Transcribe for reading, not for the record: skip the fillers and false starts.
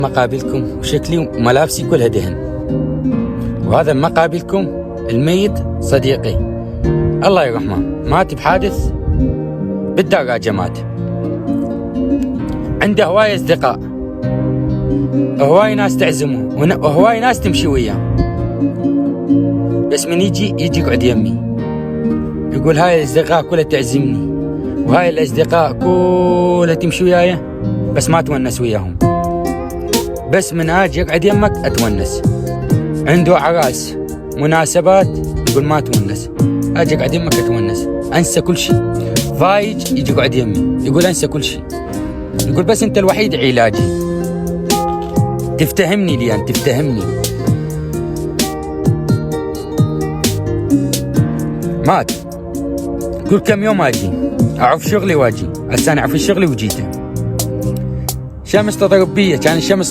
مقابلكم وشكلي وملابسي كلها دهن، وهذا مقابلكم الميت صديقي الله يرحمه، مات بحادث بالدراجة مات. عنده هواية أصدقاء، هواي ناس تعزمه وهواي ناس تمشي وياه، بس من يجي يقعد يمي يقول هاي الأصدقاء كلها تعزمني وهاي الأصدقاء كلها تمشي وياي، بس ما تونس وياهم. بس من اجي يقعد يمك اتونس. عنده اعراس مناسبات يقول ما اتونس، اجي اقعد يمك اتونس، انسى كل شيء. فايج يجي يقعد يمي يقول انسى كل شيء، يقول بس انت الوحيد علاجي، تفتهمني ليان تفتهمني. مات كل كم يوم اجي اعرف شغلي واجي، هسه انا اعرف شغلي وجيته. شمس تضرب بيه، كان الشمس